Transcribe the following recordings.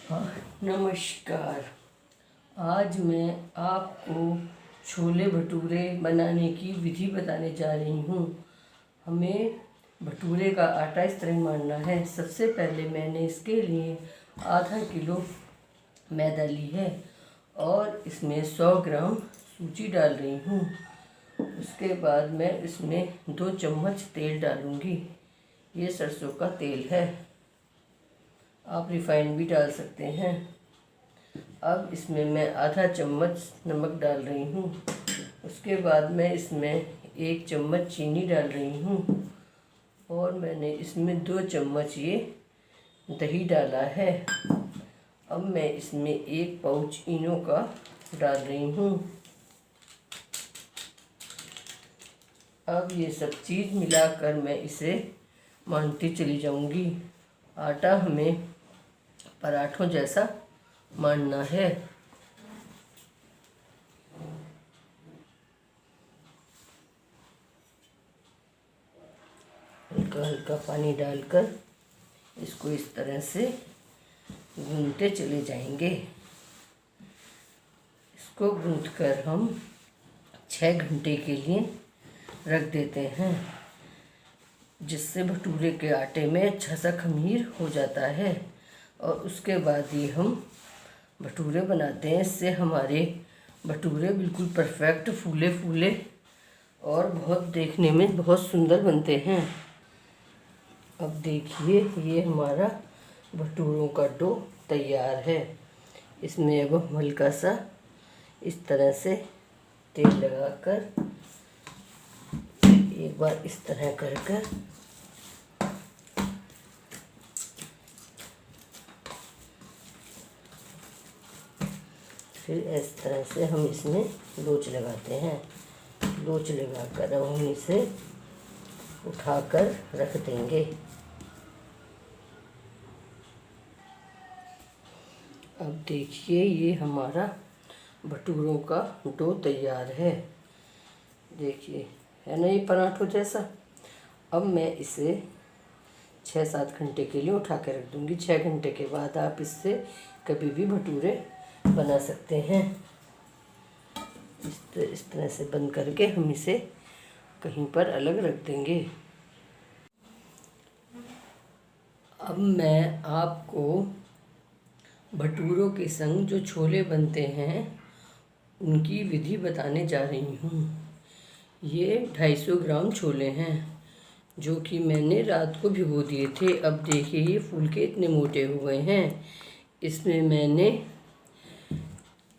हाँ, नमस्कार। आज मैं आपको छोले भटूरे बनाने की विधि बताने जा रही हूँ। हमें भटूरे का आटा इस तरह मानना है। सबसे पहले मैंने इसके लिए आधा किलो मैदा ली है और इसमें 100 ग्राम सूजी डाल रही हूँ। उसके बाद मैं इसमें 2 चम्मच तेल डालूँगी। ये सरसों का तेल है, आप रिफाइंड भी डाल सकते हैं। अब इसमें मैं आधा चम्मच नमक डाल रही हूँ। उसके बाद मैं इसमें 1 चम्मच चीनी डाल रही हूँ और मैंने इसमें 2 चम्मच ये दही डाला है। अब मैं इसमें 1 पाउच इनो का डाल रही हूँ। अब ये सब चीज़ मिलाकर मैं इसे मानती चली जाऊँगी। आटा हमें पराठों जैसा मानना है। हल्का हल्का पानी डालकर इसको इस तरह से गूंथते चले जाएंगे। इसको गूंथकर हम 6 घंटे के लिए रख देते हैं, जिससे भटूरे के आटे में अच्छा सा खमीर हो जाता है। और उसके बाद ही हम भटूरे बनाते हैं। इससे हमारे भटूरे बिल्कुल परफेक्ट फूले फूले और बहुत देखने में बहुत सुंदर बनते हैं। अब देखिए, ये हमारा भटूरों का डो तैयार है। इसमें अब हम हल्का सा इस तरह से तेल लगाकर एक बार इस तरह कर फिर इस तरह से हम इसमें लोच लगाते हैं। लोच लगाकर अब हम इसे उठाकर रख देंगे। अब देखिए, ये हमारा भटूरों का डो तैयार है। देखिए, है ना ये पराठों जैसा। अब मैं इसे 6-7 घंटे के लिए उठा के रख दूँगी। 6 घंटे के बाद आप इससे कभी भी भटूरे बना सकते हैं। इस तरह से बंद करके हम इसे कहीं पर अलग रख देंगे। अब मैं आपको भटूरों के संग जो छोले बनते हैं उनकी विधि बताने जा रही हूँ। ये 250 ग्राम छोले हैं जो कि मैंने रात को भिगो दिए थे। अब देखिए, ये फूल के इतने मोटे हुए हैं। इसमें मैंने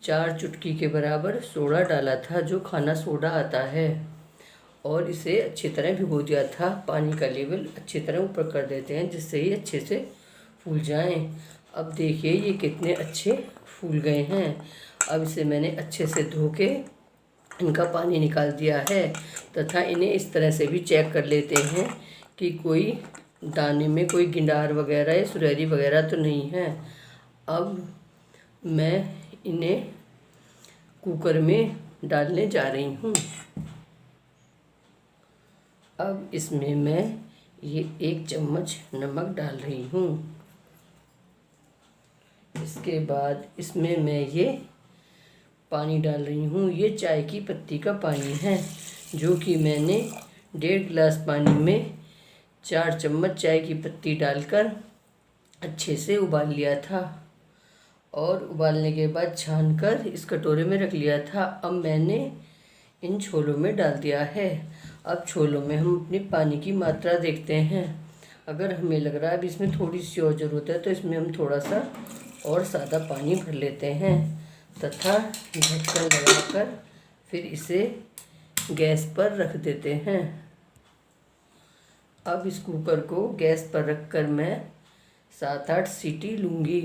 4 चुटकी के बराबर सोडा डाला था, जो खाना सोडा आता है, और इसे अच्छी तरह भिगो दिया था। पानी का लेवल अच्छी तरह ऊपर कर देते हैं, जिससे ये अच्छे से फूल जाएं। अब देखिए, ये कितने अच्छे फूल गए हैं। अब इसे मैंने अच्छे से धो के इनका पानी निकाल दिया है, तथा इन्हें इस तरह से भी चेक कर लेते हैं कि कोई दाने में कोई गिंडार वगैरह या सुरैरी वगैरह तो नहीं है। अब मैं इन्हें कुकर में डालने जा रही हूँ। अब इसमें मैं ये 1 चम्मच नमक डाल रही हूँ। इसके बाद इसमें मैं ये पानी डाल रही हूँ। ये चाय की पत्ती का पानी है, जो कि मैंने 1.5 गिलास पानी में 4 चम्मच चाय की पत्ती डालकर अच्छे से उबाल लिया था, और उबालने के बाद छानकर इस कटोरे में रख लिया था। अब मैंने इन छोलों में डाल दिया है। अब छोलों में हम अपनी पानी की मात्रा देखते हैं। अगर हमें लग रहा है अब इसमें थोड़ी सी और ज़रूरत है, तो इसमें हम थोड़ा सा और सादा पानी भर लेते हैं, तथा ढक्कन लगाकर फिर इसे गैस पर रख देते हैं। अब इस कुकर को गैस पर रखकर मैं 7-8 सीटी लूँगी।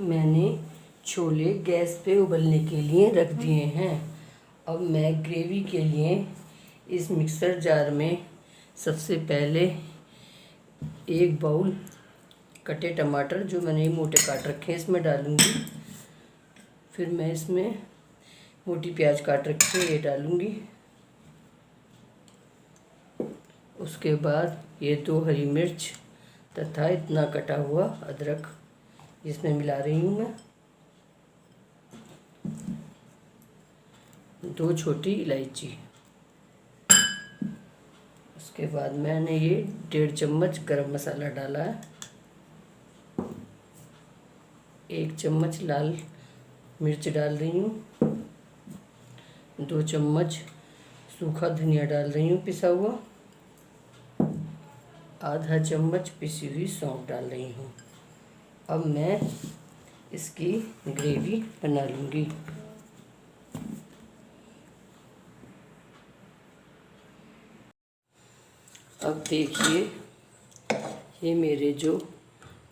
मैंने छोले गैस पे उबलने के लिए रख दिए हैं। अब मैं ग्रेवी के लिए इस मिक्सर जार में सबसे पहले 1 बाउल कटे टमाटर, जो मैंने मोटे काट रखे हैं, इसमें डालूँगी। फिर मैं इसमें मोटी प्याज काट रखी है, ये डालूँगी। उसके बाद ये 2 हरी मिर्च तथा इतना कटा हुआ अदरक इसमें मिला रही हूँ मैं 2 छोटी इलायची। उसके बाद मैंने ये 1.5 चम्मच गरम मसाला डाला है, 1 चम्मच लाल मिर्च डाल रही हूँ, 2 चम्मच सूखा धनिया डाल रही हूँ पिसा हुआ, आधा चम्मच पिसी हुई सौंफ डाल रही हूँ। अब मैं इसकी ग्रेवी बना लूँगी। अब देखिए ये मेरे जो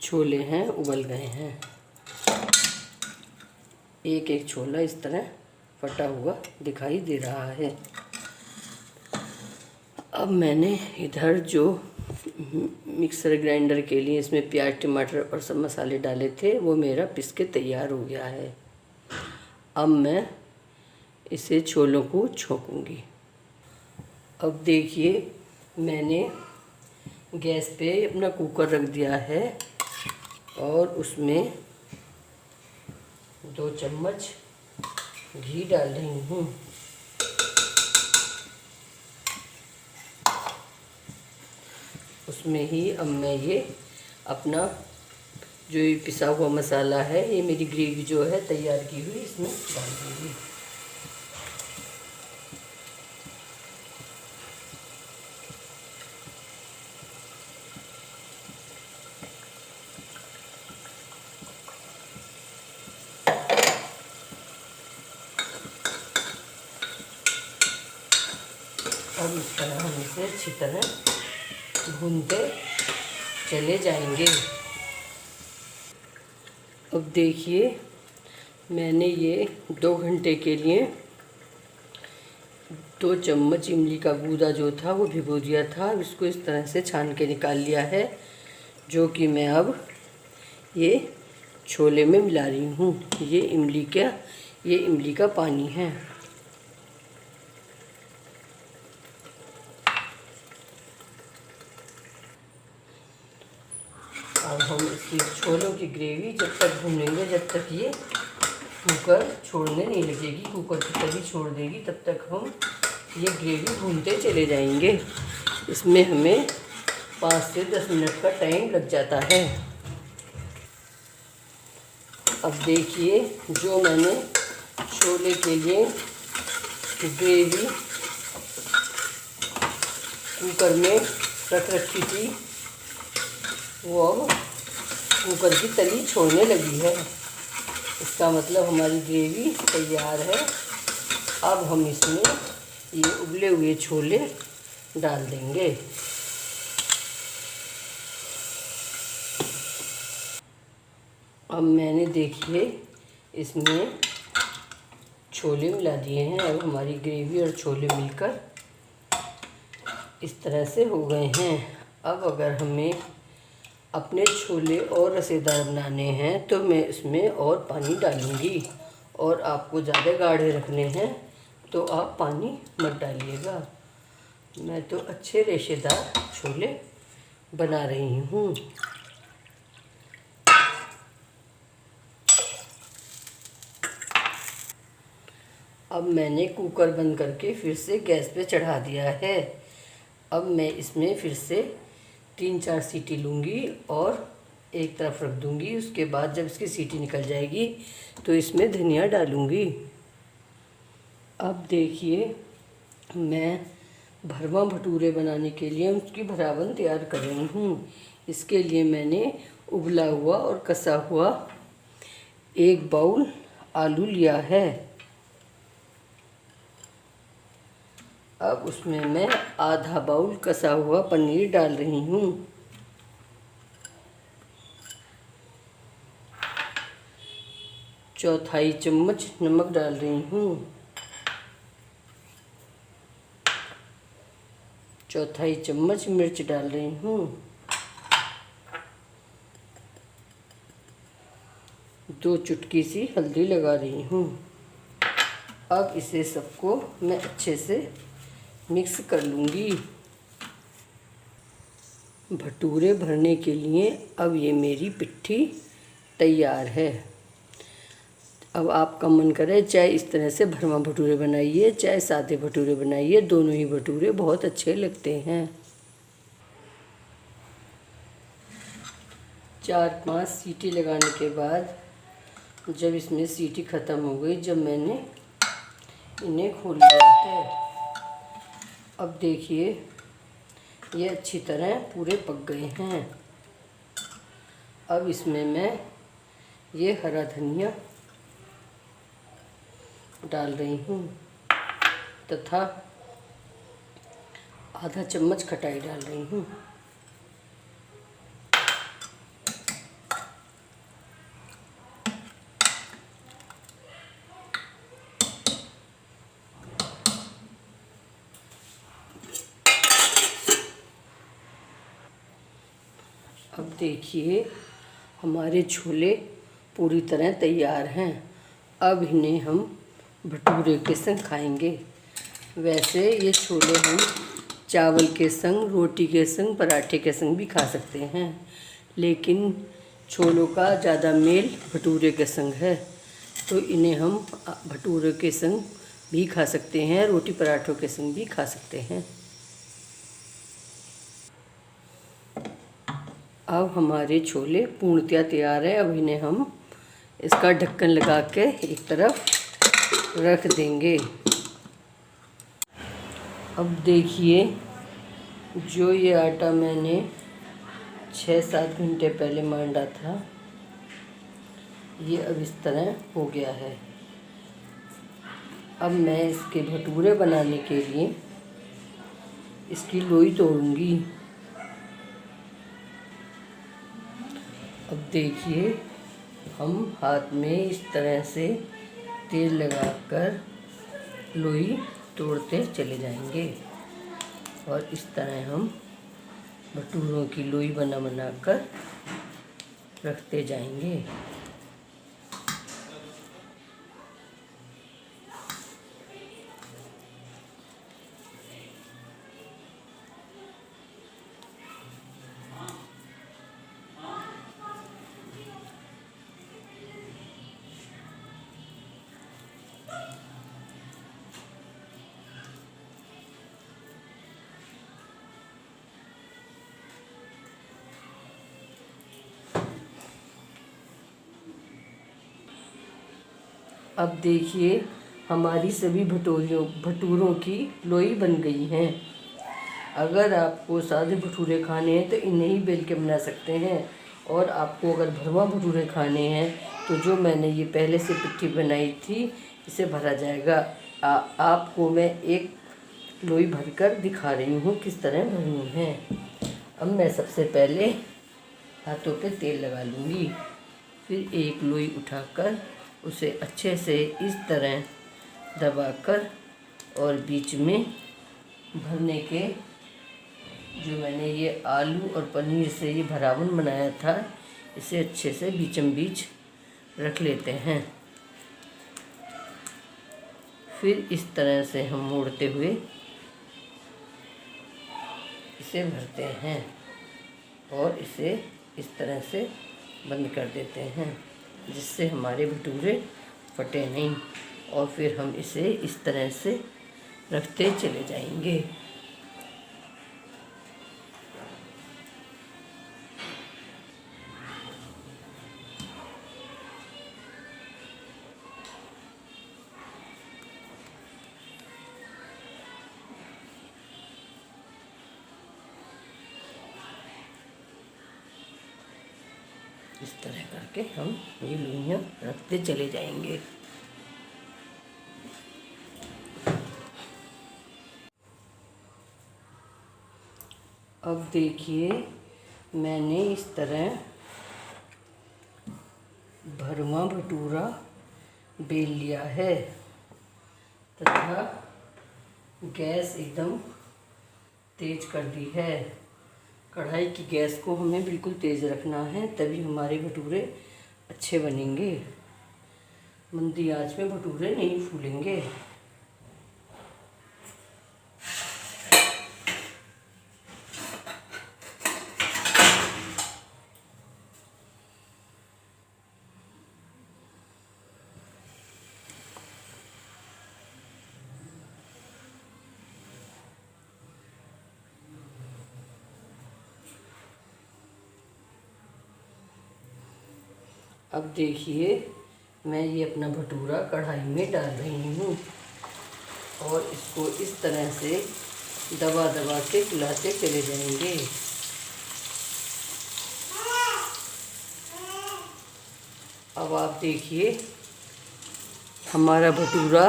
छोले हैं उबल गए हैं। एक एक छोला इस तरह फटा हुआ दिखाई दे रहा है। अब मैंने इधर जो मिक्सर ग्राइंडर के लिए इसमें प्याज टमाटर और सब मसाले डाले थे वो मेरा पिस के तैयार हो गया है। अब मैं इसे छोलों को छोंकूंगी। अब देखिए मैंने गैस पे अपना कुकर रख दिया है और उसमें 2 चम्मच घी डाल रही हूँ। उसमें ही अब मैं ये अपना जो ये पिसा हुआ मसाला है, ये मेरी ग्रेवी जो है तैयार की हुई, इसमें डाल दूँगी। अब इस तरह हम इसे अच्छी तरह भूनते चले जाएंगे। अब देखिए मैंने ये 2 घंटे के लिए 2 चम्मच इमली का गूदा जो था वो भिगो दिया था। इसको इस तरह से छान के निकाल लिया है, जो कि मैं अब ये छोले में मिला रही हूँ। ये इमली का पानी है। अब हम इसकी छोलों की ग्रेवी जब तक भूनेंगे, जब तक ये कुकर छोड़ने नहीं लगेगी, कुकर की तली छोड़ देगी, तब तक हम ये ग्रेवी भूनते चले जाएंगे। इसमें हमें 5 से 10 मिनट का टाइम लग जाता है। अब देखिए जो मैंने छोले के लिए ग्रेवी कुकर में रख रखी थी वो अब कुकर की तली छोड़ने लगी है। इसका मतलब हमारी ग्रेवी तैयार है। अब हम इसमें ये उबले हुए छोले डाल देंगे। अब मैंने देखिए इसमें छोले मिला दिए हैं। अब हमारी ग्रेवी और छोले मिलकर इस तरह से हो गए हैं। अब अगर हमें अपने छोले और रसेदार बनाने हैं तो मैं इसमें और पानी डालूँगी, और आपको ज़्यादा गाढ़े रखने हैं तो आप पानी मत डालिएगा। मैं तो अच्छे रेशेदार छोले बना रही हूँ। अब मैंने कुकर बंद करके फिर से गैस पे चढ़ा दिया है। अब मैं इसमें फिर से 3-4 सीटी लूँगी और एक तरफ रख दूँगी। उसके बाद जब इसकी सीटी निकल जाएगी तो इसमें धनिया डालूँगी। अब देखिए मैं भरवा भटूरे बनाने के लिए उसकी भरावन तैयार कर रही हूँ। इसके लिए मैंने उबला हुआ और कसा हुआ 1 बाउल आलू लिया है। अब उसमें मैं आधा बाउल कसा हुआ पनीर डाल रही हूँ। चौथाई चम्मच नमक डाल रही हूँ। चौथाई चम्मच मिर्च डाल रही हूँ। 2 चुटकी सी हल्दी लगा रही हूँ। अब इसे सबको मैं अच्छे से मिक्स कर लूँगी। भटूरे भरने के लिए अब ये मेरी पिट्ठी तैयार है। अब आपका मन करे चाहे इस तरह से भरमा भटूरे बनाइए, चाहे सादे भटूरे बनाइए, दोनों ही भटूरे बहुत अच्छे लगते हैं। 4-5 सीटी लगाने के बाद जब इसमें सीटी ख़त्म हो गई, जब मैंने इन्हें खोल लिया है, अब देखिए ये अच्छी तरह पूरे पक गए हैं। अब इसमें मैं ये हरा धनिया डाल रही हूँ तथा आधा चम्मच खटाई डाल रही हूँ। अब देखिए हमारे छोले पूरी तरह तैयार हैं। अब इन्हें हम भटूरे के संग खाएंगे। वैसे ये छोले हम चावल के संग, रोटी के संग, पराठे के संग भी खा सकते हैं, लेकिन छोलों का ज़्यादा मेल भटूरे के संग है, तो इन्हें हम भटूरे के संग भी खा सकते हैं, रोटी पराठों के संग भी खा सकते हैं। अब हमारे छोले पूर्णतया तैयार है। अब इन्हें हम इसका ढक्कन लगा के एक तरफ रख देंगे। अब देखिए जो ये आटा मैंने 6-7 घंटे पहले मांडा था, ये अब इस तरह हो गया है। अब मैं इसके भटूरे बनाने के लिए इसकी लोई तोड़ूंगी। अब देखिए हम हाथ में इस तरह से तेल लगाकर लोई तोड़ते चले जाएंगे और इस तरह हम भटूरों की लोई बना कर रखते जाएंगे। अब देखिए हमारी सभी भटूरों की लोई बन गई हैं। अगर आपको सादे भटूरे खाने हैं तो इन्हें ही बेल के बना सकते हैं, और आपको अगर भरवा भटूरे खाने हैं तो जो मैंने ये पहले से पिट्ठी बनाई थी इसे भरा जाएगा। आपको मैं एक लोई भरकर दिखा रही हूँ किस तरह भरनी है। अब मैं सबसे पहले हाथों पे तेल लगा लूँगी, फिर एक लोई उठाकर उसे अच्छे से इस तरह दबाकर और बीच में भरने के जो मैंने ये आलू और पनीर से ये भरावन बनाया था, इसे अच्छे से बीचम बीच रख लेते हैं। फिर इस तरह से हम मोड़ते हुए इसे भरते हैं और इसे इस तरह से बंद कर देते हैं, जिससे हमारे भटूरे फटे नहीं, और फिर हम इसे इस तरह से रखते चले जाएंगे। इस तरह करके हम ये लोइयाँ रखते चले जाएंगे। अब देखिए मैंने इस तरह भरवा भटूरा बेल लिया है तथा गैस एकदम तेज कर दी है। कढ़ाई की गैस को हमें बिल्कुल तेज़ रखना है, तभी हमारे भटूरे अच्छे बनेंगे। मंदी आंच में भटूरे नहीं फूलेंगे। अब देखिए मैं ये अपना भटूरा कढ़ाई में डाल रही हूँ और इसको इस तरह से दबा दबा के फुलाते चले जाएंगे। अब आप देखिए हमारा भटूरा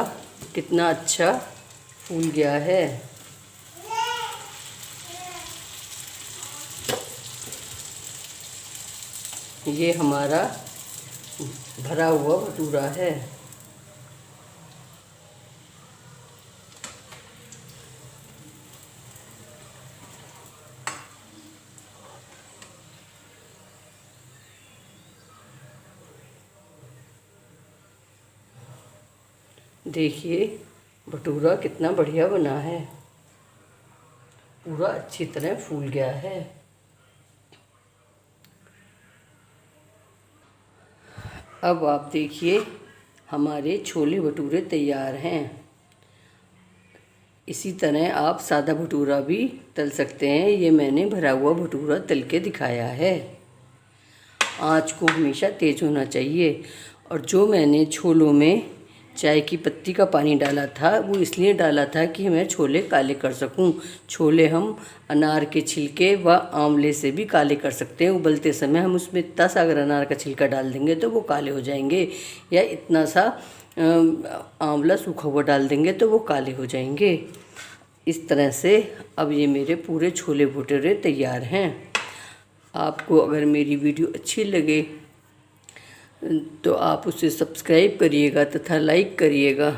कितना अच्छा फूल गया है। ये हमारा भरा हुआ भटूरा है। देखिए भटूरा कितना बढ़िया बना है, पूरा अच्छी तरह फूल गया है। अब आप देखिए हमारे छोले भटूरे तैयार हैं। इसी तरह आप सादा भटूरा भी तल सकते हैं। ये मैंने भरा हुआ भटूरा तल के दिखाया है। आँच को हमेशा तेज़ होना चाहिए। और जो मैंने छोलों में चाय की पत्ती का पानी डाला था वो इसलिए डाला था कि मैं छोले काले कर सकूं। छोले हम अनार के छिलके व आंवले से भी काले कर सकते हैं। उबलते समय हम उसमें इतना सा अगर अनार का छिलका डाल देंगे तो वो काले हो जाएंगे, या इतना सा आंवला सूखा हुआ डाल देंगे तो वो काले हो जाएंगे। इस तरह से अब ये मेरे पूरे छोले भटूरे तैयार हैं। आपको अगर मेरी वीडियो अच्छी लगे तो आप उसे सब्सक्राइब करिएगा तथा लाइक करिएगा।